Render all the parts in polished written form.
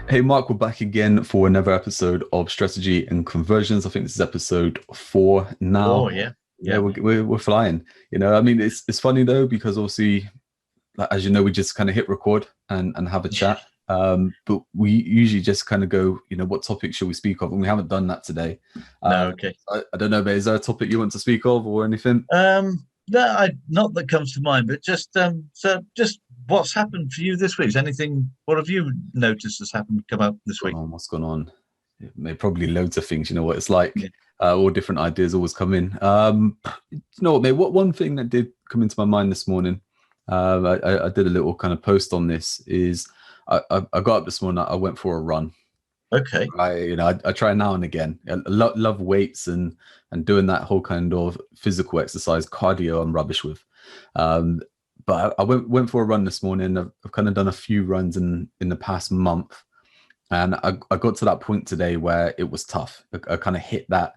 Hey Mark, we're back again for another episode of Strategy and Conversions. I think this is episode 4 now. Oh yeah, Yeah, yeah, we're flying. I mean, it's funny though because obviously, like, as you know, we just kind of hit record and have a chat. But we usually just kind of go, what topic should we speak of? And we haven't done that today. no, Uh, okay. I don't know, but is there a topic you want to speak of or anything? No, not that comes to mind, but just what's happened for you this week? Is anything? What have you noticed has happened come up this Gone week? on? What's gone on? Probably loads of things. You know what it's like. Yeah. All different ideas always come in. You know what, mate? What one thing that did come into my mind this morning? I did a little kind of post on this. Is I got up this morning. I went for a run. Okay. I try now and again. I love weights and doing that whole kind of physical exercise. Cardio, I'm rubbish with. Um, but I went for a run this morning. I've kind of done a few runs in the past month, and I got to that point today where it was tough. I kind of hit that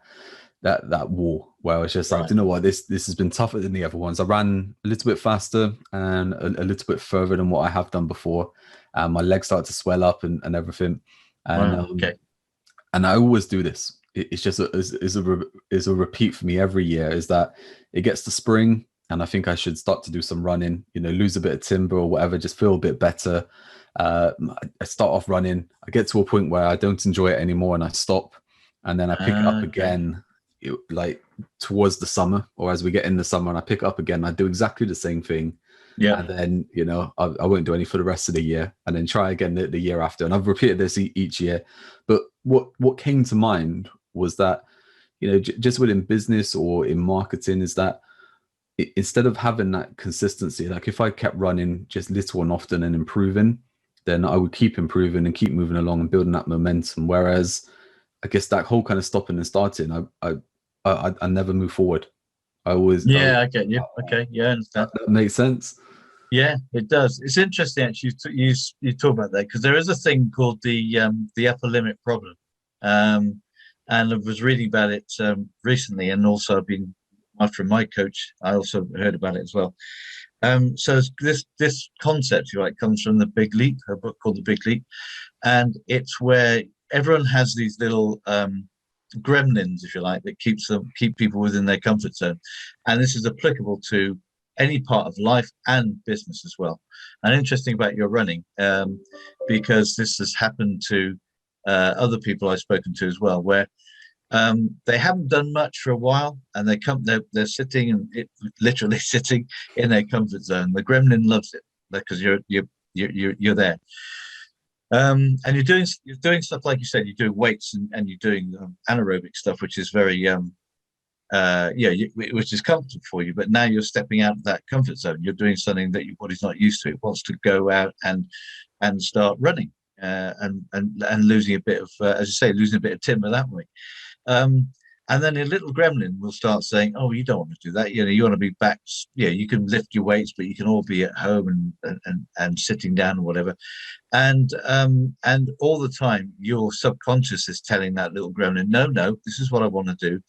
wall where I was just like, Right. you know what, this has been tougher than the other ones. I ran a little bit faster and a little bit further than what I have done before. My legs started to swell up and everything. And Wow. Okay. and I always do this. It's just is a repeat for me every year. Is that it gets to spring, and I think I should start to do some running. Lose a bit of timber or whatever, just feel a bit better. I start off running. I get to a point where I don't enjoy it anymore, and I stop, and then I pick it up Okay. again, like towards the summer, or as we get in the summer, and I pick it up again. I do exactly the same thing, Yeah. and then I won't do any for the rest of the year, and then try again the year after, and I've repeated this each year. But what came to mind was that just within business or in marketing is that instead of having that consistency, like if I kept running just little and often and improving, then I would keep improving and keep moving along and building that momentum. Whereas I guess that whole kind of stopping and starting, I never move forward. Yeah, I get you. Okay. Yeah, I understand. That makes sense. Yeah, it does. It's interesting actually. You talk about that because there is a thing called the upper limit problem, um, and I was reading about it recently, and also I've been after my coach. I also heard about it as well. So this concept, if you like, comes from the Big Leap, a book called The Big Leap, and it's where everyone has these little gremlins, if you like, that keep people within their comfort zone, and this is applicable to any part of life and business as well. And interesting about your running, because this has happened to other people I've spoken to as well, where they haven't done much for a while, and they're sitting and literally sitting in their comfort zone. The gremlin loves it because you're there. And you're doing stuff like you said, you're doing weights and you're doing anaerobic stuff, which is very which is comfortable for you. But now you're stepping out of that comfort zone. You're doing something that your body's not used to. It wants to go out and start running, and losing a bit of, as you say, losing a bit of timber that way. Um, and then a little gremlin will start saying, "Oh, you don't want to do that. You want to be back. Yeah, you can lift your weights, but you can all be at home and sitting down or whatever." And all the time, your subconscious is telling that little gremlin, "No, no, this is what I want to do.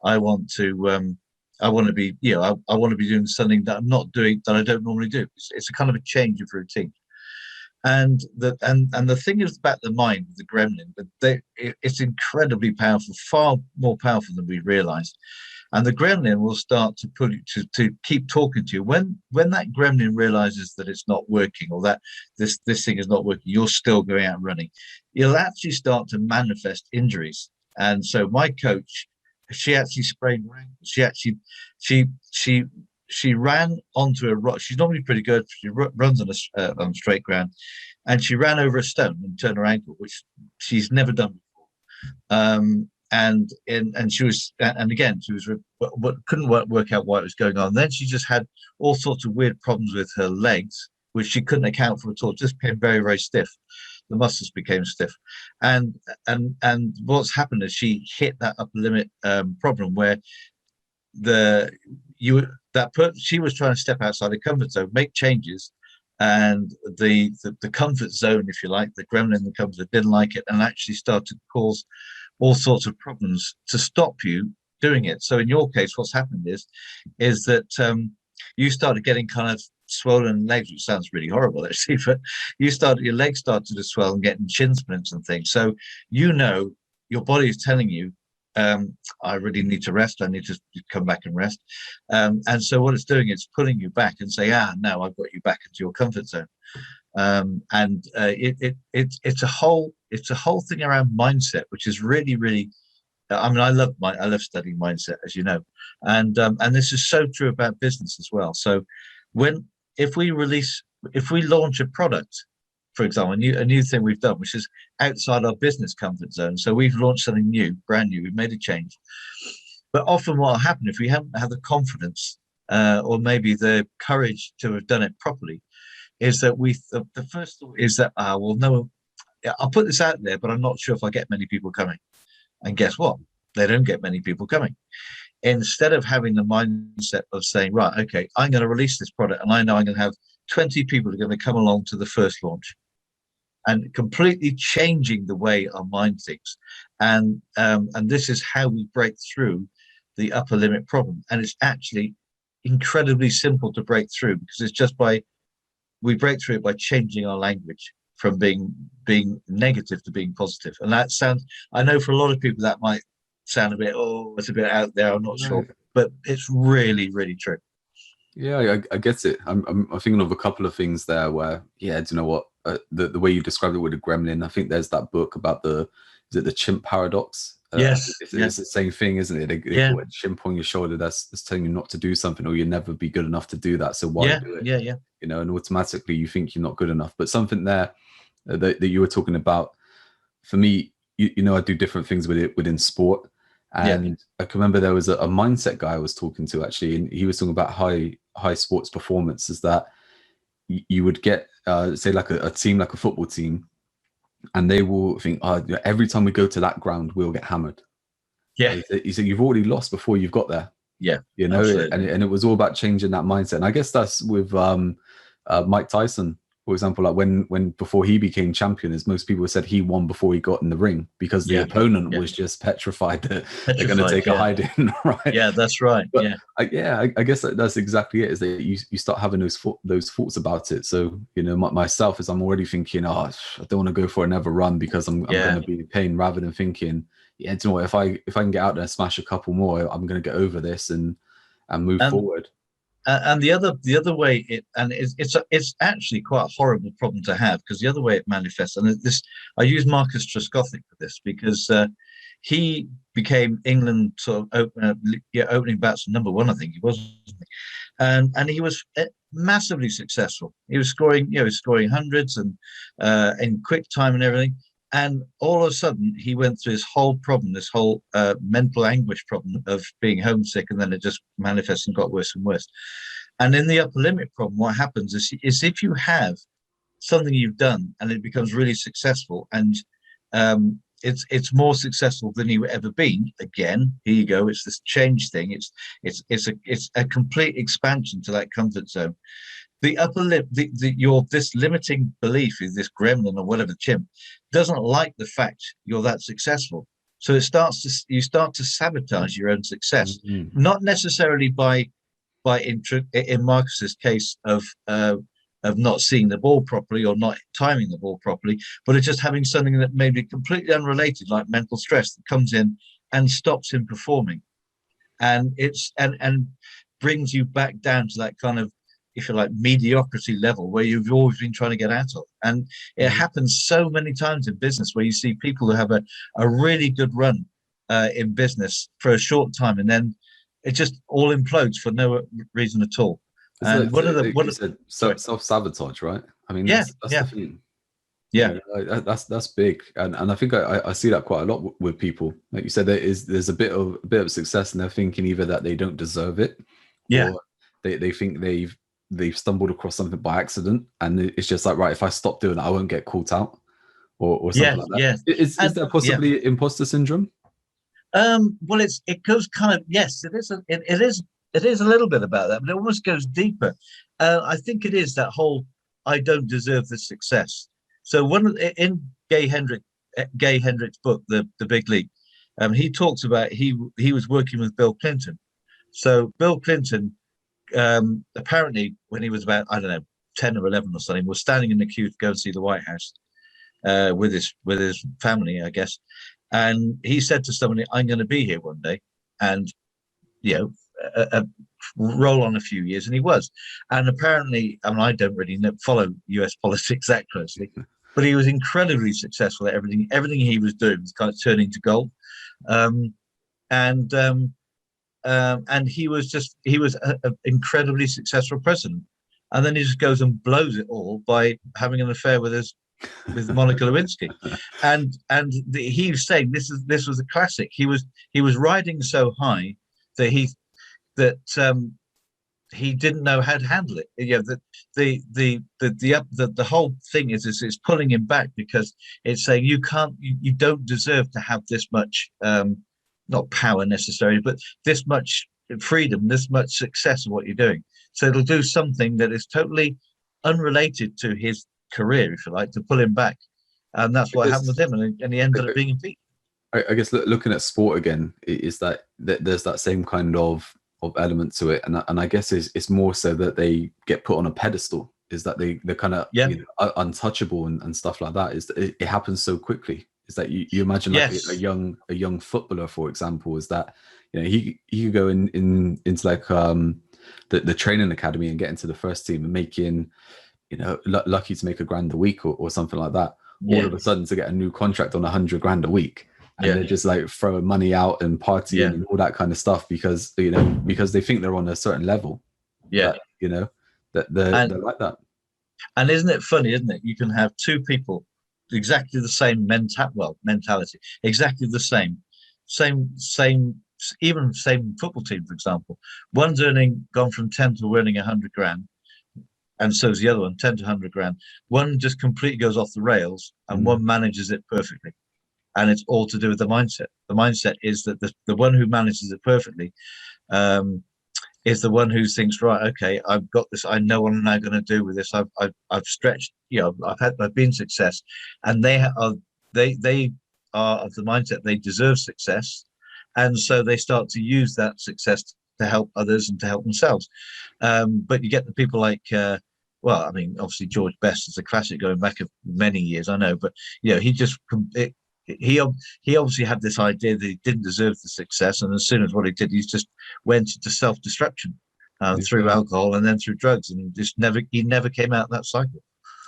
I want to." I want to be, I want to be doing something that I'm not doing that I don't normally do. It's a kind of a change of routine. And the thing is about the mind, the gremlin, it's incredibly powerful, far more powerful than we realize. And the gremlin will start to put it to keep talking to you. When that gremlin realizes that it's not working, or that this thing is not working, you're still going out running, you'll actually start to manifest injuries. And so my coach, she actually sprained her ankle. She she she ran onto a rock. She's normally pretty good. She runs on straight ground, and she ran over a stone and turned her ankle, which she's never done before. And she was, and again, she was, but couldn't work out why it was going on. Then she just had all sorts of weird problems with her legs, which she couldn't account for at all. Just became very, very stiff. The muscles became stiff, and and what's happened is she hit that upper limit problem where the you that she was trying to step outside the comfort zone, make changes, and the comfort zone, if you like, the gremlin in the comfort zone didn't like it, and actually started to cause all sorts of problems to stop you doing it. So in your case, what's happened is that you started getting kind of swollen legs, which sounds really horrible actually, but your legs started to swell and getting shin splints and things. So your body is telling you, I really need to rest. I need to come back and rest. And so what it's doing is pulling you back and say, no, I've got you back into your comfort zone. It's a whole thing around mindset, which is really, really. I mean, I love studying mindset, as you know, and this is so true about business as well. So, if we launch a product, for example, a new thing we've done, which is outside our business comfort zone. So we've launched something new, brand new. We've made a change, but often what will happen if we haven't had the confidence or maybe the courage to have done it properly, is that the first thought is that well, no, I'll put this out there, but I'm not sure if I get many people coming. And guess what? They don't get many people coming. Instead of having the mindset of saying, right, okay, I'm going to release this product and I know I'm going to have 20 people who are going to come along to the first launch, and completely changing the way our mind thinks. And this is how we break through the upper limit problem. And it's actually incredibly simple to break through, because it's just we break through it by changing our language from being negative to being positive. And that sounds, I know for a lot of people that might sound it's a bit out there, I'm not sure, but it's really, really true. Yeah, I get it. I'm thinking of a couple of things there where, do you know what? The way you described it with the gremlin, I think there's that book about is it the chimp paradox? Yes. It's the same thing, isn't it? They call it a chimp on your shoulder that's telling you not to do something, or you'll never be good enough to do that. So why do it? Yeah. You know, and automatically you think you're not good enough. But something there that you were talking about, for me, you know, I do different things with it within sport. And I can remember there was a mindset guy I was talking to, actually, and he was talking about high sports performance, is that you would get, say, like a team, like a football team, and they will think, every time we go to that ground, we'll get hammered. Yeah. He said, you've already lost before you've got there. Yeah. You know, and it was all about changing that mindset. And I guess that's with Mike Tyson, for example, like when before he became champion, as most people said, he won before he got in the ring, because the opponent was just petrified that they're going to take a hiding, right? Yeah, that's right. But I guess that's exactly it, is that you start having those thoughts about it. So, you know, myself, is I'm already thinking, I don't want to go for another run because I'm going to be in pain, rather than thinking, do you know what, if I can get out there and smash a couple more, I'm going to get over this and move forward. And the other way it's actually quite a horrible problem to have, because the other way it manifests, and I use Marcus Trescothick for this, because he became England sort of opening batsman number one, I think he was, and he was massively successful. He was scoring hundreds and in quick time and everything. And all of a sudden, he went through this whole problem, this whole mental anguish problem of being homesick, and then it just manifests and got worse and worse. And in the upper limit problem, what happens is if you have something you've done and it becomes really successful, and it's more successful than you've ever been. Again, here you go. It's this change thing. It's a complete expansion to that comfort zone. The upper lip, this limiting belief, is this gremlin or whatever, chimp, doesn't like the fact you're that successful. So you start to sabotage your own success, not necessarily in Marcus's case of not seeing the ball properly or not timing the ball properly, but it's just having something that may be completely unrelated, like mental stress, that comes in and stops him performing, and and brings you back down to that kind of, if you like, mediocrity level where you've always been trying to get out of. And it happens so many times in business, where you see people who have a really good run in business for a short time, and then it just all implodes for no reason at all. And self-sabotage, right? I mean, that's the thing. Yeah, you know, that's big, and I think I see that quite a lot with people. Like you said, there's a bit of success, and they're thinking either that they don't deserve it, or they think they've stumbled across something by accident, and it's just like, right, if I stop doing it, I won't get caught out, or something like that. Is there possibly imposter syndrome? Well, it goes kind of, yes, it is a little bit about that, but it almost goes deeper. I think it is that whole I don't deserve this success. So in Gay Hendrick's book, The Big League, he talks about he was working with Bill Clinton. So Bill Clinton apparently when he was about, I don't know, 10 or 11 or something, was standing in the queue to go and see the White House with his family, I guess. And he said to somebody, "I'm going to be here one day," and you know, roll on a few years, and he was. And apparently, I mean, I don't really follow US politics that closely, but he was incredibly successful at everything. Everything he was doing was kind of turning to gold. Um, and he was an incredibly successful president. And then he just goes and blows it all by having an affair with Monica Lewinsky, and he was saying this was a classic. He was riding so high that he didn't know how to handle it. You know, the whole thing is it's pulling him back, because it's saying you don't deserve to have this much not power necessarily, but this much freedom, this much success in what you're doing. So it'll do something that is totally unrelated to his career, if you like, to pull him back. And that's what happened with him, and he ended up being impeached. I guess looking at sport again, is that there's that same kind of element to it, and I guess it's more so that they get put on a pedestal, is that they're kind of untouchable and stuff like that. Is that it happens so quickly. Is that you imagine like a young footballer, for example, is that he could go into like the training academy and get into the first team and making lucky to make $1,000 a week or something like that. All of a sudden to get a new contract on $100,000 a week, and they're just like throwing money out and partying and all that kind of stuff because they think they're on a certain level. That they're like that. And isn't it funny? Isn't it? You can have two people exactly the same mentality, exactly the same, even same football team, for example. One's gone from 10 to winning $100,000. And so is the other one, 10 to 100 grand. One just completely goes off the rails, and one manages it perfectly. And it's all to do with the mindset. The mindset is that the one who manages it perfectly is the one who thinks, right, okay, I've got this. I know what I'm now going to do with this. I've stretched. I've been success, and they are of the mindset they deserve success, and so they start to use that success to help others and to help themselves. But you get the people like. Well, I mean, obviously George Best is a classic going back of many years, I know, but he obviously had this idea that he didn't deserve the success, and as soon as what he did, he just went into self-destruction through alcohol and then through drugs, and he never came out of that cycle.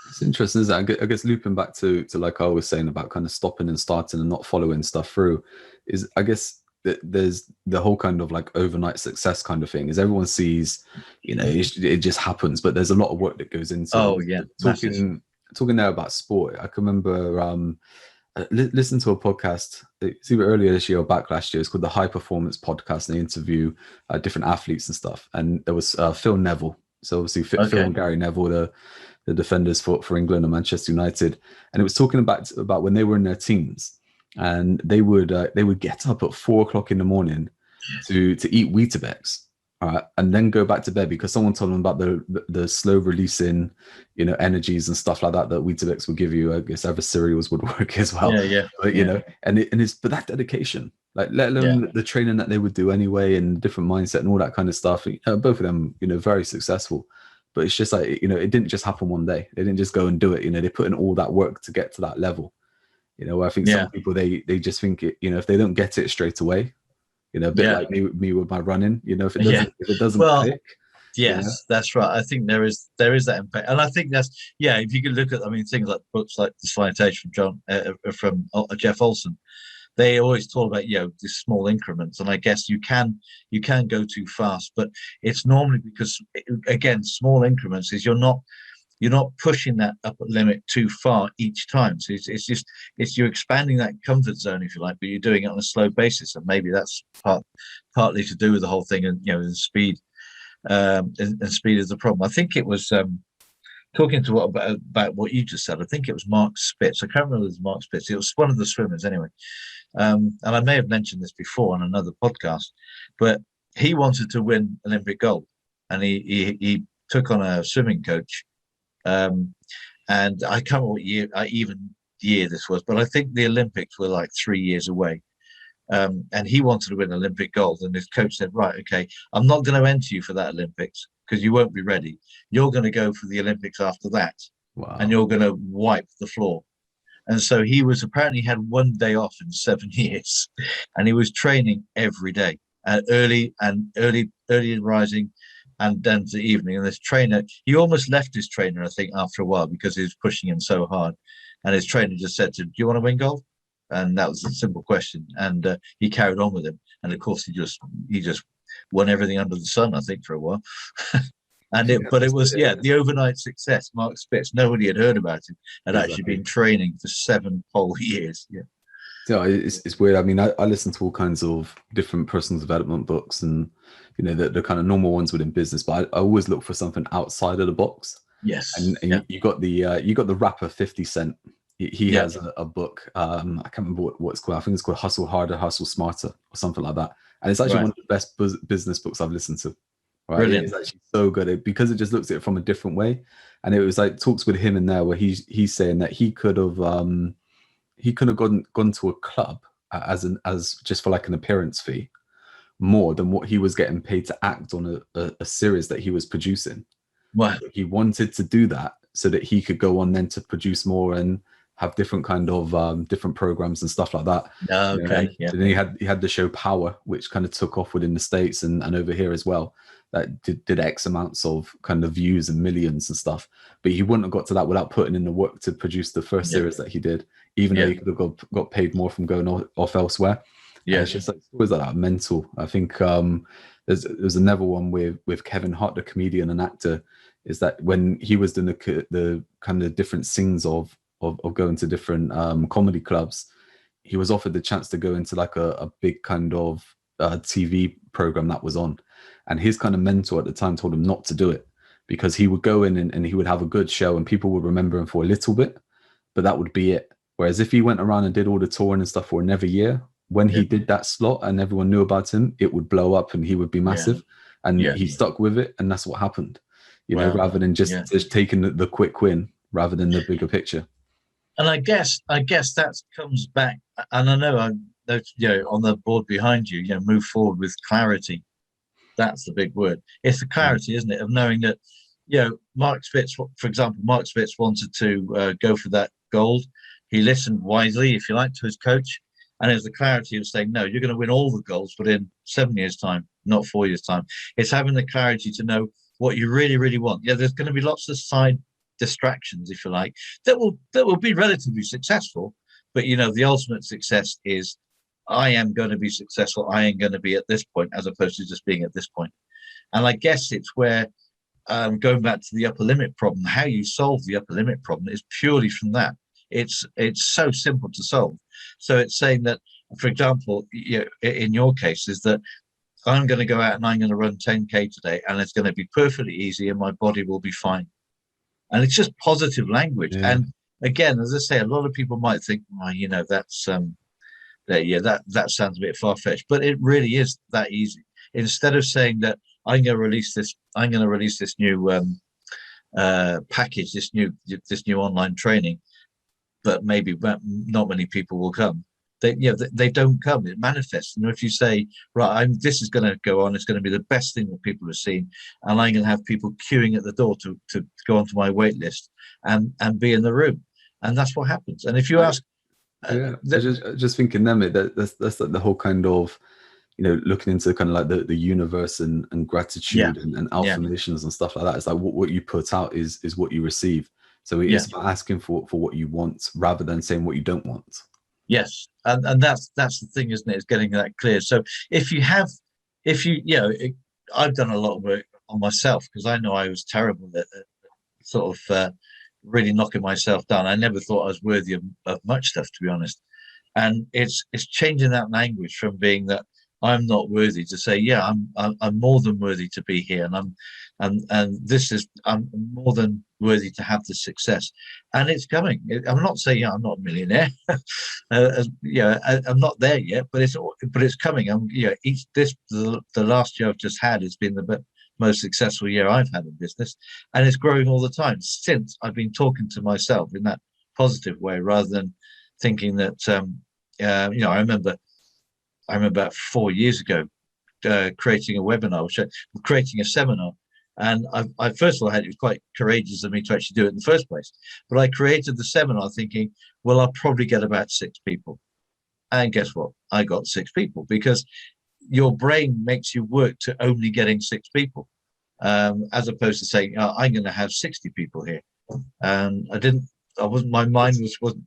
It's interesting, isn't it? I guess looping back to like I was saying about kind of stopping and starting and not following stuff through, is I guess there's the whole kind of like overnight success kind of thing, is everyone sees, it just happens, but there's a lot of work that goes into talking there about sport. I can remember listen to a podcast, it's either earlier this year or back last year. It's called the High Performance Podcast, and they interview different athletes and stuff. And there was Phil Neville. So obviously Phil and Gary Neville, the defenders for England and Manchester United. And it was talking about when they were in their teens, and they would get up at 4 o'clock in the morning to eat Weetabix, and then go back to bed because someone told them about the slow releasing, energies and stuff like that Weetabix would give you. I guess other cereals would work as well. But but that dedication, like let alone the training that they would do anyway, and different mindset and all that kind of stuff. Both of them, very successful. But it's just like it didn't just happen one day. They didn't just go and do it. They put in all that work to get to that level. I think some people they just think if they don't get it straight away, a bit like me with my running, if it doesn't click. Yes, that's right. I think there is that impact, and I think that's if you could look at, things like books like The Scientation from Jeff Olson, they always talk about these small increments, and I guess you can go too fast, but it's normally because again small increments is you're not pushing that upper limit too far each time. So it's you're expanding that comfort zone, if you like, but you're doing it on a slow basis, and maybe that's partly to do with the whole thing, and and speed. And speed is the problem. I think it was talking about what you just said. I think it was Mark Spitz. I can't remember if it was Mark Spitz. It was one of the swimmers anyway. And I may have mentioned this before on another podcast, but he wanted to win Olympic gold, and he took on a swimming coach. And I can't remember what year this was, but I think the Olympics were like 3 years away. and he wanted to win Olympic gold. And his coach said, right, okay, I'm not going to enter you for that Olympics because you won't be ready. You're going to go for the Olympics after that, and Wow. you're going to wipe the floor. And so he was apparently had 1 day off in 7 years, and he was training every day, early rising, and then to the evening. And this trainer, he almost left his trainer, I think, after a while because he was pushing him so hard. And his trainer just said to him, "Do you want to win gold?" And that was a simple question. And he carried on with him. And of course, he just won everything under the sun, I think, for a while. But it was, yeah, the overnight success. Mark Spitz, nobody had heard about him, had actually been training for 7 whole years. Yeah. So it's weird. I mean, I listen to all kinds of different personal development books, and the kind of normal ones within business. But I always look for something outside of the box. Yes. And you got the rapper 50 Cent. He has a book. I can't remember what it's called. I think it's called Hustle Harder, Hustle Smarter, or something like that. And it's actually one of the best business books I've listened to. Right, brilliant. It's actually so good because it just looks at it from a different way. And it was like talks with him in there where he's saying that he could have gone to a club as just for like an appearance fee more than what he was getting paid to act on a series that he was producing. Wow. He wanted to do that so that he could go on then to produce more and have different kind of different programs and stuff like that. Okay. And then he had the show Power, which kind of took off within the States and over here as well. That did X amounts of kind of views and millions and stuff. But he wouldn't have got to that without putting in the work to produce the first series that he did, even though he could have got paid more from going off elsewhere. Yeah, it's just like it's always like that mental. I think there's another one with Kevin Hart, the comedian and actor, is that when he was doing the kind of different scenes of going to different comedy clubs, he was offered the chance to go into like a big kind of TV program that was on, and his kind of mentor at the time told him not to do it because he would go in and he would have a good show and people would remember him for a little bit, but that would be it. Whereas if he went around and did all the touring and stuff for another year, when he did that slot and everyone knew about him, it would blow up and he would be massive. And he stuck with it, and that's what happened. Rather than just taking the quick win rather than the bigger picture. And I guess that comes back, and I know on the board behind you, move forward with clarity. That's the big word. It's the clarity, isn't it, of knowing that, Mark Spitz, for example, Mark Spitz wanted to go for that gold. He listened wisely, if you like, to his coach, and there's the clarity of saying, no, you're going to win all the golds, but in 7 years' time, not 4 years' time. It's having the clarity to know what you really, really want. Yeah, there's going to be lots of side distractions, if you like, that will be relatively successful, but the ultimate success is I am going to be successful. I am going to be at this point, as opposed to just being at this point. And I guess it's where going back to the upper limit problem, how you solve the upper limit problem is purely from that. It's so simple to solve. So it's saying that, for example, in your case, is that I'm going to go out and I'm going to run 10K today, and it's going to be perfectly easy, and my body will be fine. And it's just positive language. Yeah. And again, as I say, a lot of people might think, that's that sounds a bit far-fetched, but it really is that easy. Instead of saying that I'm going to release this new package, this new online training, but maybe not many people will come. They don't come. It manifests. And if you say, right, this is going to go on, it's going to be the best thing that people have seen, and I'm going to have people queuing at the door to go onto my wait list and be in the room, and that's what happens. And if you ask, just thinking, that's like the whole kind of, looking into kind of like the universe and gratitude and affirmations and stuff like that. It's like what you put out is what you receive. So it's about asking for what you want rather than saying what you don't want. Yes, and that's the thing, isn't it? Is getting that clear. So I've done a lot of work on myself because I know I was terrible at sort of really knocking myself down. I never thought I was worthy of much stuff, to be honest. And it's changing that language from being that I'm not worthy to say, I'm more than worthy to be here, and I'm more than worthy to have this success, and it's coming. I'm not saying I'm not a millionaire, I'm not there yet, but it's coming. The last year I've just had has been the most successful year I've had in business, and it's growing all the time since I've been talking to myself in that positive way rather than thinking that I remember I remember about 4 years ago, creating a webinar, creating a seminar. And I first of all had, it was quite courageous of me to actually do it in the first place. But I created the seminar thinking, well, I'll probably get about 6 people. And guess what? I got 6 people, because your brain makes you work to only getting 6 people, as opposed to saying, oh, I'm going to have 60 people here. And my mind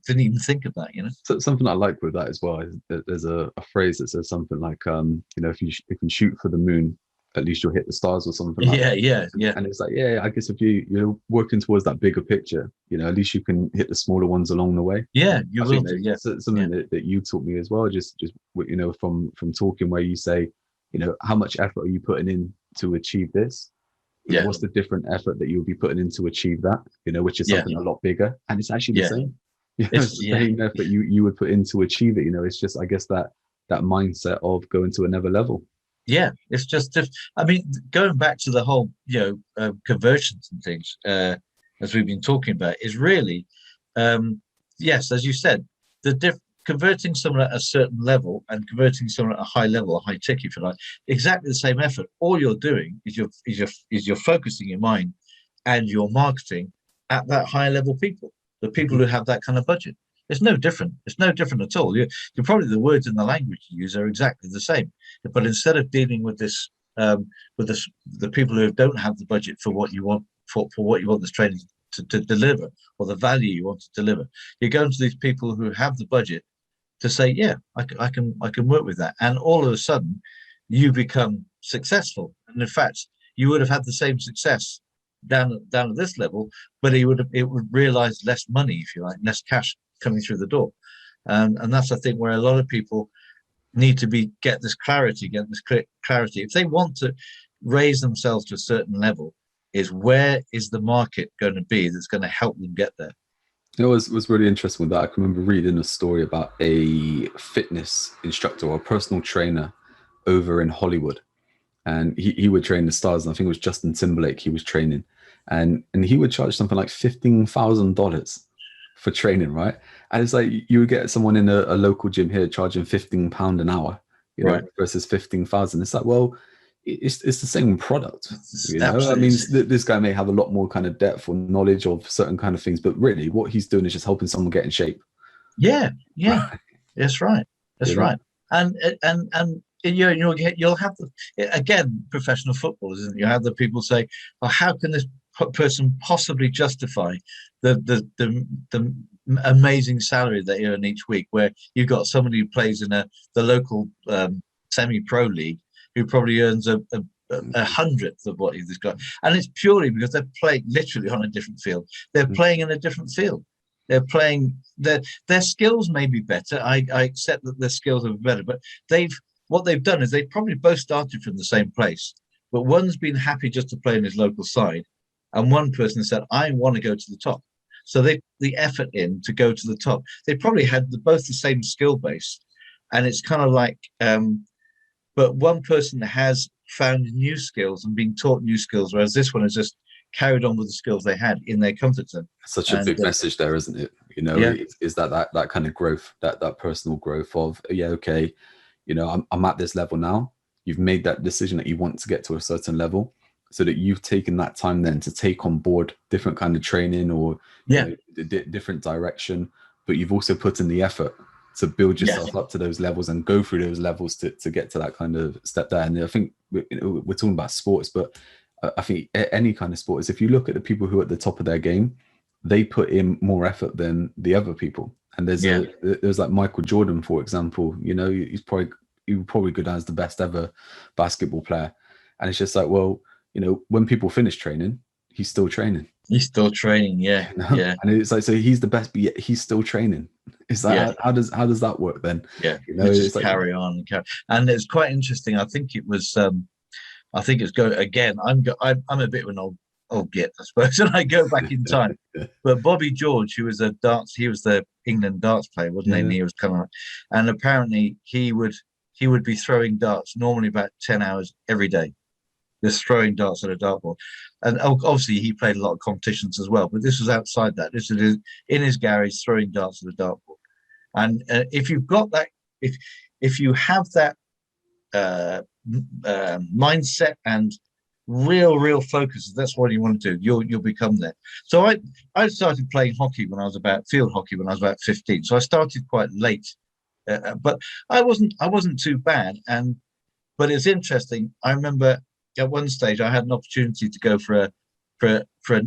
didn't even think of that, So something I like with that as well is that there's a phrase that says something like, if you can shoot for the moon, at least you'll hit the stars, or something like that. Yeah. And it's like, I guess if you're working towards that bigger picture, at least you can hit the smaller ones along the way. Yeah, you I will think do. Yeah, something that you taught me as well, just from talking, where you say, how much effort are you putting in to achieve this? Yeah. What's the different effort that you'll be putting in to achieve that, which is something a lot bigger, and it's actually the same. It's the same effort you would put in to achieve it. It's just, I guess, that mindset of going to another level. Yeah, it's just, I mean, going back to the whole, conversions and things, as we've been talking about, is really, yes, as you said, converting someone at a certain level and converting someone at a high level, a high tick, if you like, exactly the same effort. All you're doing is you're focusing your mind and your marketing at that higher level people, the people who have that kind of budget. It's no different. It's no different at all. You're probably, the words and the language you use are exactly the same. But instead of dealing with this, the people who don't have the budget for what you want, for what you want this training to deliver, or the value you want to deliver, you're going to these people who have the budget to say, yeah, I can work with that. And all of a sudden, you become successful. And in fact, you would have had the same success down at this level, but it would realize less money, if you like, less cash coming through the door. And that's, I think, where a lot of people need to get this clarity. If they want to raise themselves to a certain level, is where is the market going to be that's going to help them get there? It was really interesting with that. I can remember reading a story about a fitness instructor or a personal trainer over in Hollywood. And he would train the stars. And I think it was Justin Timberlake he was training. And he would charge something like $15,000 for training, right? And it's like, you would get someone in a local gym here charging £15 an hour, right, versus 15,000. It's like, well, it's the same product, I mean, this guy may have a lot more kind of depth or knowledge of certain kind of things, but really what he's doing is just helping someone get in shape. Yeah. That's right. And you'll have professional footballers, isn't it? You have the people say, oh, how can this person possibly justify the amazing salary they earn each week, where you've got somebody who plays in the local semi-pro league who probably earns a 100th of what he's got. And it's purely because they're playing literally on a different field. They're playing in a different field. They're playing, their skills may be better. I accept that their skills are better, but what they've done is they've probably both started from the same place, but one's been happy just to play in his local side, and one person said, I want to go to the top. So they put the effort in to go to the top. They probably had both the same skill base, and it's kind of like, but one person has found new skills and been taught new skills, whereas this one has just carried on with the skills they had in their comfort zone. Such a big message there, isn't it? Is that kind of growth, that personal growth of, okay, I'm at this level now. You've made that decision that you want to get to a certain level, so that you've taken that time then to take on board different kind of training or different direction, but you've also put in the effort to build yourself up to those levels and go through those levels to get to that kind of step there. And I think we're talking about sports, but I think any kind of sport is, if you look at the people who are at the top of their game, they put in more effort than the other people. And there's like Michael Jordan, for example, he's probably good as the best ever basketball player. And it's just like, well, when people finish training, he's still training. He's still training, yeah. And it's like, so he's the best, but yet he's still training. Is that how does that work then? Yeah, just carry on. And it's quite interesting. I think it was, it's go again. I'm a bit of an old git, I suppose, and I go back in time. But Bobby George, he was the England darts player, wasn't he? And he was coming up, and apparently he would be throwing darts normally about 10 hours every day, just throwing darts at a dartboard. And obviously he played a lot of competitions as well, but this was outside that. This is in his garage throwing darts at a dartboard. And if you've got that, if you have that mindset and real focus, that's what you want to do. You'll become there. So I started playing hockey when I was about field hockey when I was about 15. So I started quite late, but I wasn't too bad. But it's interesting. I remember at one stage I had an opportunity to go for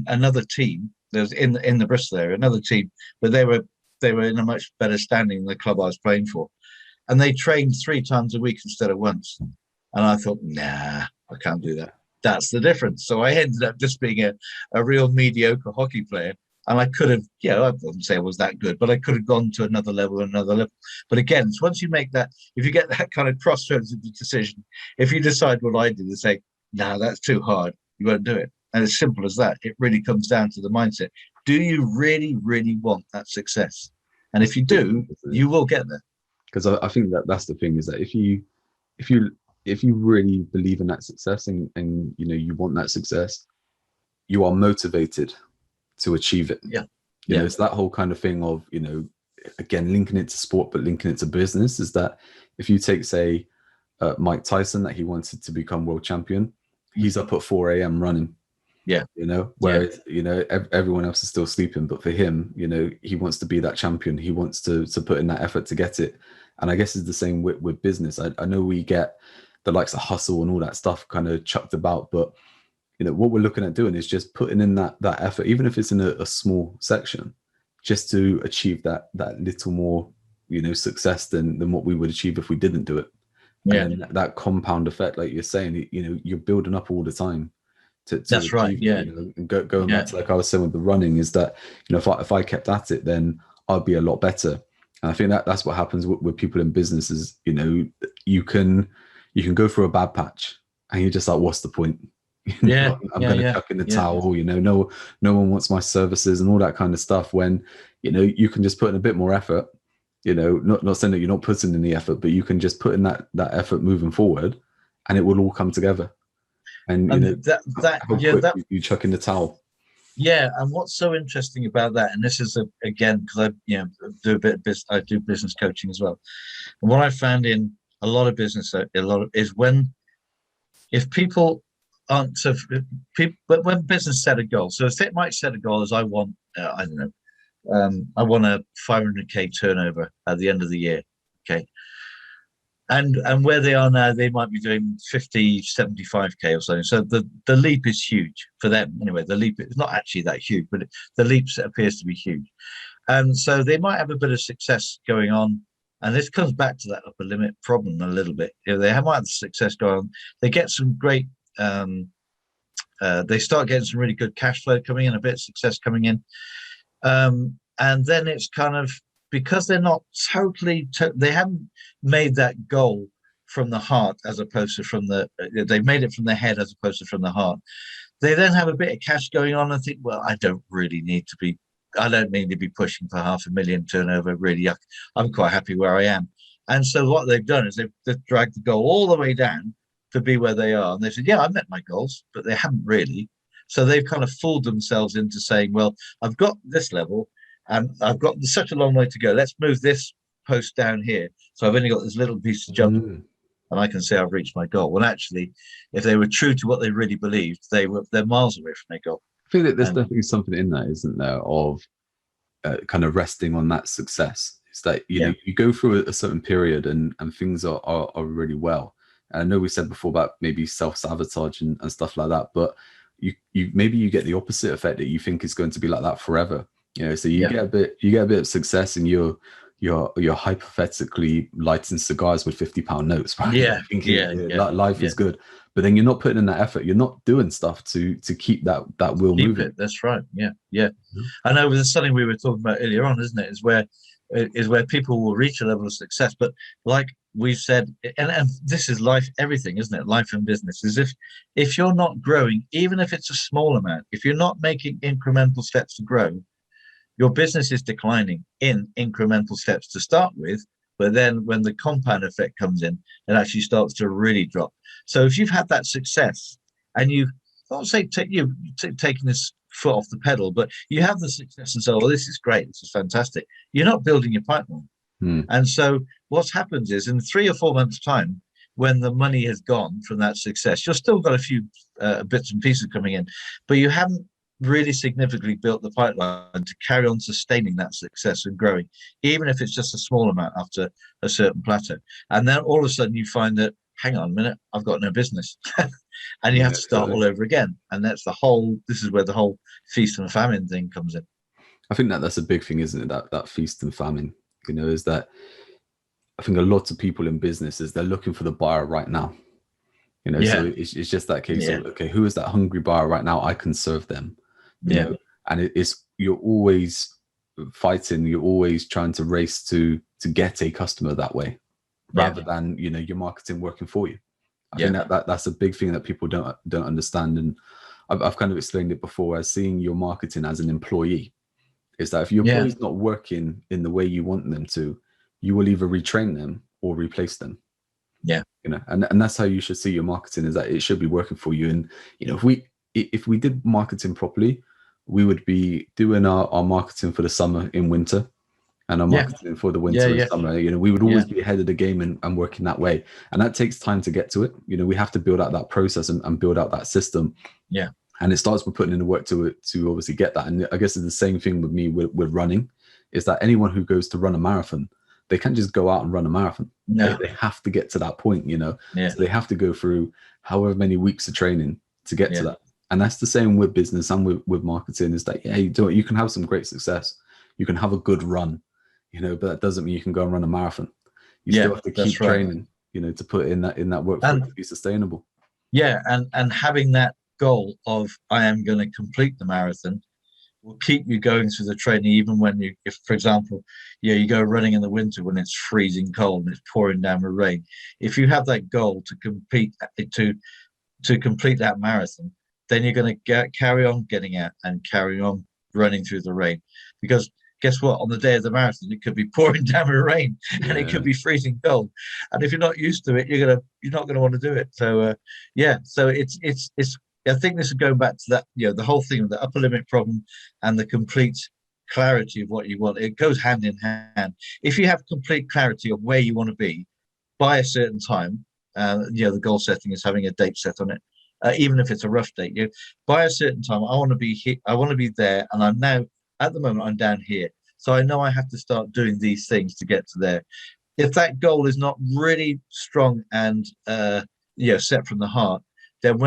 another team. There was in the Bristol area another team, but they were in a much better standing than the club I was playing for, and they trained 3 times a week instead of once. And I thought, nah, I can't do that. That's the difference. So I ended up just being a real mediocre hockey player. And I could have, I wouldn't say I was that good, but I could have gone to another level. But again, it's once you make that, if you get that kind of crossroads of the decision, if you decide what I did and say, no, that's too hard, you won't do it. And it's simple as that. It really comes down to the mindset. Do you really, really want that success? And if you do, you will get there. Because I think that's the thing, is that if you really believe in that success and you want that success, you are motivated to achieve it. You know, it's that whole kind of thing of, again, linking it to sport, but linking it to business, is that if you take, say, Mike Tyson, that he wanted to become world champion, he's up at 4 a.m. running. Whereas everyone else is still sleeping, but for him, he wants to be that champion. He wants to put in that effort to get it. And I guess it's the same with business. I know we get the likes of hustle and all that stuff kind of chucked about, but what we're looking at doing is just putting in that effort, even if it's in a small section, just to achieve that little more success than what we would achieve if we didn't do it. And that compound effect, like you're saying, you're building up all the time to that's right. And going back to, like I was saying with the running, is that if I kept at it, then I'd be a lot better. And I think that's what happens with people in business is, you can go through a bad patch and you're just like, what's the point? I'm going to chuck in the towel. No one wants my services and all that kind of stuff. When you can just put in a bit more effort. Not saying that you're not putting in the effort, but you can just put in that effort moving forward, and it will all come together. And you chuck in the towel. Yeah, and what's so interesting about that, and this is again because I do a bit of business, I do business coaching as well, and what I found in a lot of business, is if people aren't but when business set a goal, so if it might set a goal as I want, I don't know, I want a 500k turnover at the end of the year, okay. And where they are now, they might be doing 50, 75k or something. So the leap is huge for them. Anyway, the leap is not actually that huge, but the leap appears to be huge. And so they might have a bit of success going on. And this comes back to that upper limit problem a little bit. They might have success going on. They get some great, they start getting some really good cash flow coming in, a bit of success coming in. And then it's kind of, because they're not they haven't made that goal from the heart as opposed to they've made it from the head as opposed to from the heart. They then have a bit of cash going on and think, well, I don't need to be pushing for 500,000 turnover. Really, I'm quite happy where I am. And so what they've done is they've dragged the goal all the way down to be where they are. And they said, yeah, I met my goals, but they haven't really. So they've kind of fooled themselves into saying, well, I've got this level, and I've got such a long way to go. Let's move this post down here. So I've only got this little piece to jump, and I can say I've reached my goal. Well, actually, if they were true to what they really believed, they're miles away from their goal. I feel that there's definitely something in that, isn't there, of kind of resting on that success. It's that you go through a certain period and things are really well. And I know we said before about maybe self-sabotage and stuff like that, but you maybe you get the opposite effect, that you think it's going to be like that forever. So you get a bit of success, and you're hypothetically lighting cigars with £50 notes, right? Thinking life is good, but then you're not putting in that effort. You're not doing stuff to keep that wheel moving. That's right. Yeah. Mm-hmm. I know there's something we were talking about earlier on, isn't it? Is where people will reach a level of success, but like we've said, and this is life, everything, isn't it? Life and business is if you're not growing, even if it's a small amount, if you're not making incremental steps to grow, your business is declining in incremental steps to start with, but then when the compound effect comes in, it actually starts to really drop. So if you've had that success, and you, I won't say you've taken this foot off the pedal, but you have the success and say, oh, this is great, this is fantastic. You're not building your pipeline. Hmm. And so what's happened is in 3 or 4 months' time, when the money has gone from that success, you've still got a few bits and pieces coming in, but you haven't really significantly built the pipeline to carry on sustaining that success and growing, even if it's just a small amount after a certain plateau. And then all of a sudden you find that, hang on a minute, I've got no business. And you Yeah, have to start all over again. And this is where the whole feast and famine thing comes in. I think that's a big thing, isn't it? That feast and famine, is that I think a lot of people in business is they're looking for the buyer right now. So Yeah, it's just that case yeah, of, okay, who is that hungry buyer right now? I can serve them, yeah, and it's you're always fighting, you're always trying to race to get a customer that way, yeah, rather than your marketing working for you. I yeah, think that's a big thing that people don't understand, and I've kind of explained it before as seeing your marketing as an employee. Is that if your yeah, employee's not working in the way you want them to, you will either retrain them or replace them. yeah, And that's how you should see your marketing, is that it should be working for you. And if we did marketing properly, we would be doing our marketing for the summer in winter, and our yeah, marketing for the yeah, winter and yeah, summer. We would yeah, always be ahead of the game and working that way. And that takes time to get to it. We have to build out that process and build out that system. yeah, And it starts with putting in the work to obviously get that. And I guess it's the same thing with me with running, is that anyone who goes to run a marathon, they can't just go out and run a marathon. They, no, they have to get to that point, yeah, So they have to go through however many weeks of training to get to yeah, that. And that's the same with business and with marketing, is that, yeah, you can have some great success. You can have a good run, but that doesn't mean you can go and run a marathon. You yeah, still have to that's keep right. training, to put in that work for it And to be sustainable. yeah, and having that goal of I am going to complete the marathon will keep you going through the training, even when if for example, you go running in the winter when it's freezing cold and it's pouring down with rain. If you have that goal to compete to complete that marathon, then you're going to carry on getting out and carry on running through the rain. Because guess what? On the day of the marathon, it could be pouring down with rain and it could Yeah. be freezing cold. And if you're not used to it, you're not gonna want to do it. So yeah, so it's. I think this is going back to that, the whole thing of the upper limit problem and the complete clarity of what you want. It goes hand in hand. If you have complete clarity of where you want to be by a certain time, the goal setting is having a date set on it, even if it's a rough date. By a certain time, I want to be here, I want to be there, and I'm now at the moment I'm down here, so I know I have to start doing these things to get to there. If that goal is not really strong and set from the heart, then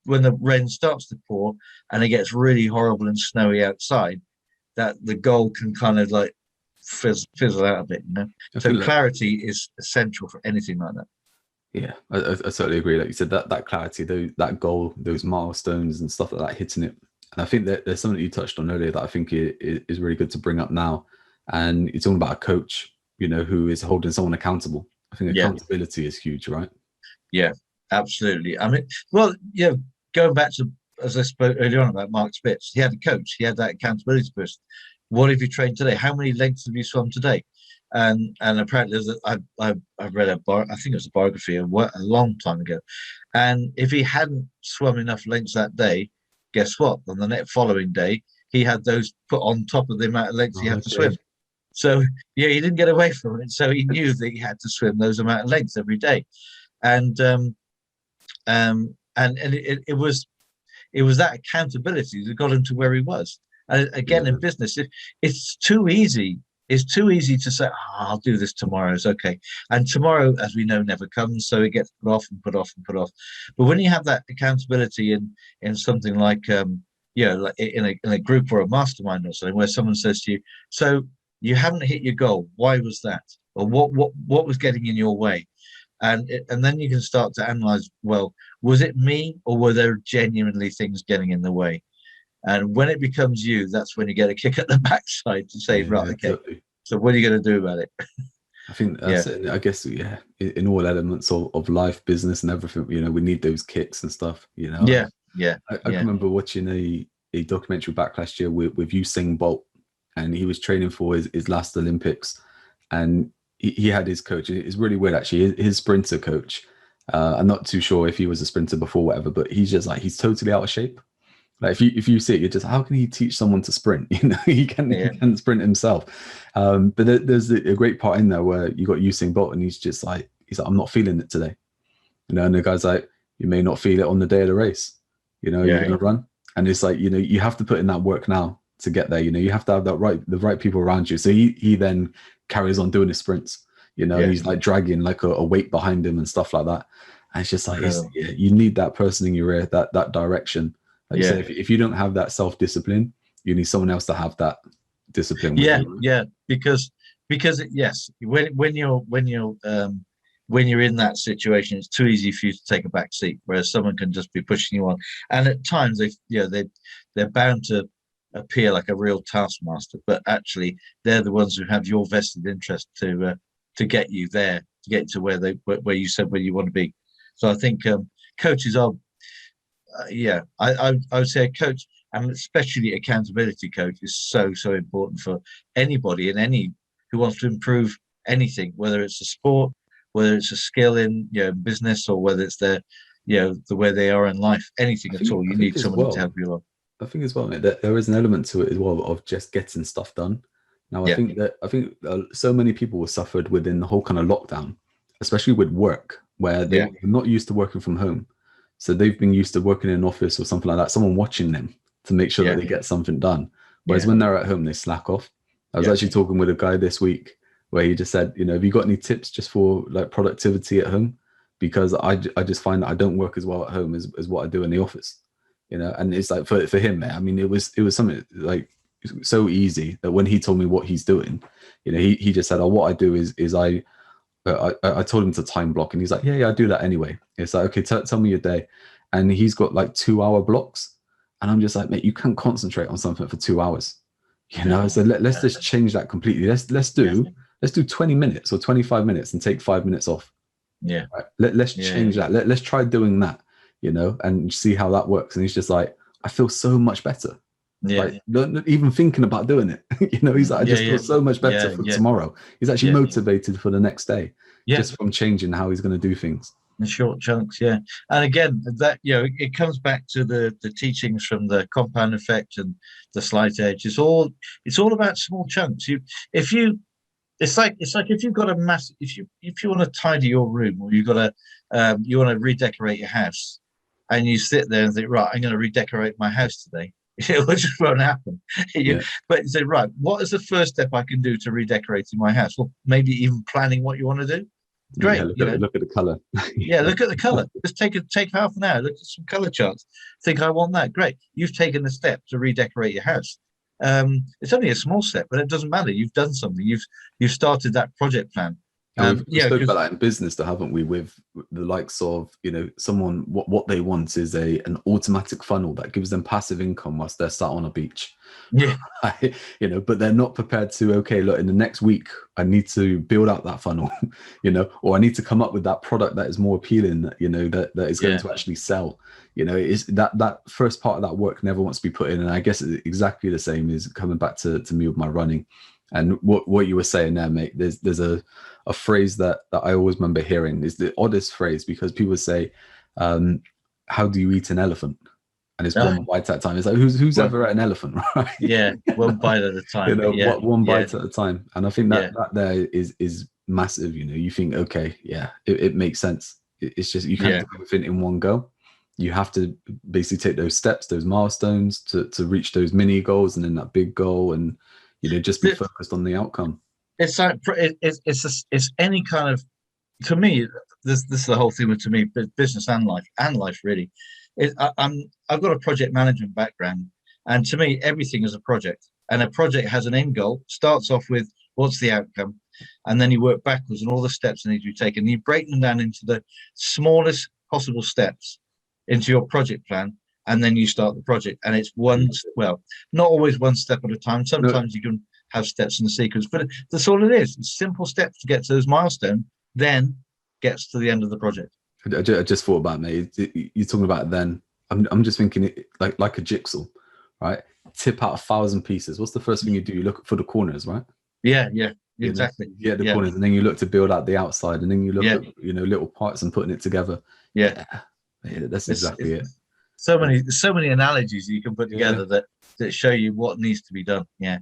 when the rain starts to pour and it gets really horrible and snowy outside, that the goal can kind of like fizzle out a bit. I So feel like, clarity is essential for anything like that. yeah, I totally agree. Like you said, that clarity, that goal, those milestones and stuff like that, hitting it. And I think that there's something you touched on earlier that I think is really good to bring up now. And it's all about a coach, who is holding someone accountable. I think Yeah, accountability is huge, right? yeah, absolutely. I mean, well, going back to, as I spoke earlier on about Mark Spitz, he had a coach, he had that accountability person. What have you trained today? How many lengths have you swum today? And apparently, I've read I think it was a biography a long time ago. And if he hadn't swum enough lengths that day, guess what? On the next following day, he had those put on top of the amount of lengths he had to Okay. swim. So yeah, he didn't get away from it. So he knew that he had to swim those amount of lengths every day, and it was that accountability that got him to where he was. And again, in Yeah. business, it's too easy. It's too easy to say, I'll do this tomorrow. It's okay. And tomorrow, as we know, never comes. So it gets put off and put off and put off. But when you have that accountability in something like, like in a group or a mastermind or something, where someone says to you, so you haven't hit your goal. Why was that? Or what was getting in your way? And then you can start to analyze, well, was it me or were there genuinely things getting in the way? And when it becomes you, that's when you get a kick at the backside to say, right, Yeah, okay, exactly. so what are you going to do about it? I think Yeah, that's it. I guess, yeah, in all elements of life, business, and everything, we need those kicks and stuff. yeah, yeah, I can yeah, remember watching a documentary back last year with Usain Bolt, and he was training for his last Olympics, and he had his coach. It's really weird, actually. His sprinter coach. I'm not too sure if he was a sprinter before, whatever, but he's just like, he's totally out of shape. Like if you see it, you're just, how can he teach someone to sprint? He Yeah, can sprint himself. But there's a great part in there where you got Usain Bolt, and he's like, I'm not feeling it today. And the guy's like, you may not feel it on the day of the race. You're yeah, gonna run, and it's like, you have to put in that work now to get there. You have to have the right people around you. So he then carries on doing his sprints. And yeah. he's like dragging like a weight behind him and stuff like that. And it's just like, Incredible. you need that person in your ear, that direction. Like you say, Yeah, if you don't have that self-discipline, you need someone else to have that discipline with yeah, you. Right? yeah. Because yes, when you're in that situation, it's too easy for you to take a back seat, whereas someone can just be pushing you on. And at times they're bound to appear like a real taskmaster, but actually they're the ones who have your vested interest to get you there, to get to where you said where you want to be. So I think coaches are yeah, I would say a coach, and especially accountability coach, is so important for anybody and any who wants to improve anything, whether it's a sport, whether it's a skill in business, or whether it's their the way they are in life, anything at all. I You think need as someone to well. help you along. I think as well, mate, that there is an element to it as well of just getting stuff done. Now, Yeah, I think so many people were suffered within the whole kind of lockdown, especially with work, where they yeah, were not used to working from home, so they've been used to working in an office or something like that, someone watching them to make sure that yeah, they get something done. Whereas yeah, when they're at home, they slack off. I was yeah, actually talking with a guy this week where he just said, have you got any tips just for like productivity at home? Because I just find that I don't work as well at home as what I do in the office. And it's like for him, man, I mean, it was something like so easy that when he told me what he's doing, he just said, oh, what I do is I told him to time block, and he's like, yeah, I do that anyway. It's like, okay, tell me your day. And he's got like 2 hour blocks, and I'm just like, mate, you can't concentrate on something for 2 hours. no, So let's just change that completely. Let's do 20 minutes or 25 minutes and take 5 minutes off. yeah, Right? Let's yeah, change that. Let's try doing that, and see how that works. And he's just like, I feel so much better. yeah, Like, not even thinking about doing it. He's like, I yeah, just feel yeah, so much better yeah, for yeah, tomorrow. He's actually yeah, motivated for the next day yeah. just from changing how he's going to do things. In short chunks, yeah. And again, that it comes back to the teachings from the compound effect and the slight edge. It's all about small chunks. If you it's like if you've got a massive if you want to tidy your room, or you want to redecorate your house, and you sit there and think, right, I'm going to redecorate my house today. It just won't happen. Yeah. But you say, right, what is the first step I can do to redecorating my house? Well, maybe even planning what you want to do. Yeah. Great, Look at the color. yeah, look at the color. Just take half an hour, look at some color charts. Think I want that. Great. You've taken a step to redecorate your house. It's only a small step, but it doesn't matter. You've done something. You've started that project plan. And we've Yeah, spoke about because that in business, though, haven't we? With the likes of, someone, what they want is an automatic funnel that gives them passive income whilst they're sat on a beach. yeah, But they're not prepared to, okay, look, in the next week, I need to build out that funnel, or I need to come up with that product that is more appealing, that is going yeah, to actually sell. Is that first part of that work never wants to be put in. And I guess it's exactly the same is coming back to me with my running. And what you were saying there, mate, there's a phrase that I always remember hearing, is the oddest phrase, because people say, how do you eat an elephant? And it's oh, one bite at a time. It's like, who's well, ever at an elephant, right? yeah, one bite at a time. But yeah, One yeah, bite at a time. And I think yeah, that there is massive. You think, okay, yeah, it makes sense. It's just, you can't yeah. do everything in one go. You have to basically take those steps, those milestones to reach those mini goals, and then that big goal, and just be focused on the outcome. It's like it's any kind of, to me, this is the whole thing with, to me, business and life really. I've got a project management background, and to me everything is a project, and a project has an end goal. Starts off with what's the outcome, and then you work backwards and all the steps that need to be taken. You break them down into the smallest possible steps into your project plan, and then you start the project. And it's not always one step at a time. No, Sometimes you can have steps in the sequence, but that's all it is. It's simple steps to get to those milestones, then gets to the end of the project. I just thought about, mate. You're talking about then. I'm just thinking it like a jigsaw, right? Tip out 1,000 pieces. What's the first thing you do? You look for the corners, right? Yeah, exactly. Yeah, the Yeah, corners, and then you look to build out the outside, and then you look yeah, at little parts and putting it together. yeah. Yeah, that's It's exactly it. so many analogies you can put together that show you what needs to be done. Yeah.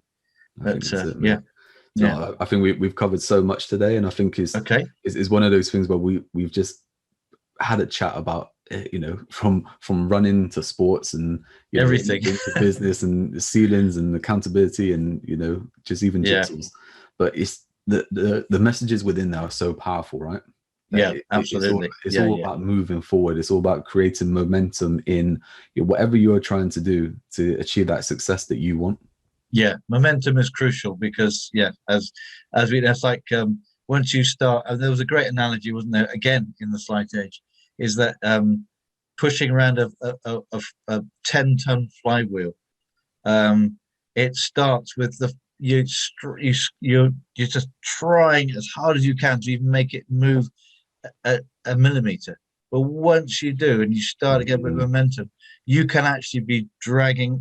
I think that's it, yeah. So Yeah. I think we've covered so much today, and I think is one of those things where we've just had a chat about, you know, from running to sports and, you know, everything into business and the ceilings and accountability and, you know, just even jigsaws. But it's the messages within there are so powerful, right? Yeah, absolutely. It's all about moving forward. It's all about creating momentum in whatever you are trying to do to achieve that success that you want. Yeah, momentum is crucial because as that's like once you start, and there was a great analogy, wasn't there? Again, in the Slight Edge, is that pushing around a 10-ton flywheel. It starts with you're just trying as hard as you can to even make it move a millimeter. But once you do, and you start to get with momentum, you can actually be driving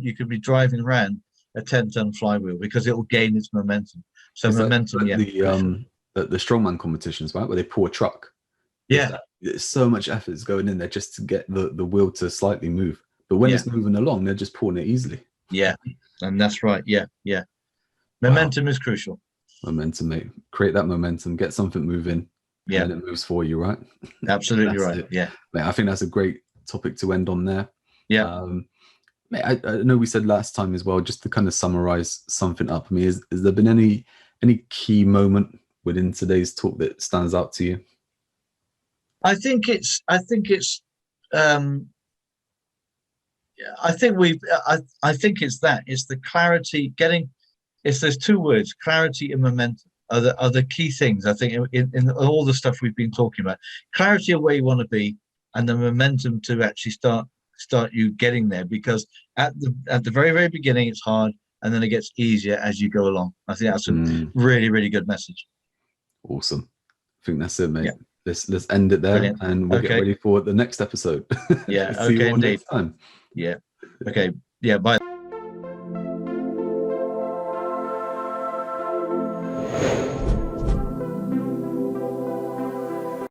around a 10-ton flywheel because it will gain its momentum. So it's momentum, like the strongman competitions, right, where they pull a truck. There's so much effort is going in there just to get the wheel to slightly move. But when it's moving along, they're just pulling it easily. Yeah, and that's right. Yeah. Momentum is crucial. Momentum, mate. Create that momentum. Get something moving. Yeah, and it moves for you, right? Absolutely right. It. Yeah, mate, I think that's a great topic to end on there. Yeah. Mate, I know we said last time as well, just to kind of summarize something up. I mean, has there been any key moment within today's talk that stands out to you? I think it's I think it's the clarity getting. It's those two words, clarity and momentum, are the key things. I think in all the stuff we've been talking about, clarity of where you want to be, and the momentum to actually start you getting there. Because at the very, very beginning, it's hard, and then it gets easier as you go along. I think that's a really, really good message. Awesome. I think that's it, mate. Yeah. Let's end it there. Brilliant. And we'll get ready for the next episode. Yeah. See you all next time. Yeah. Okay. Yeah. Bye.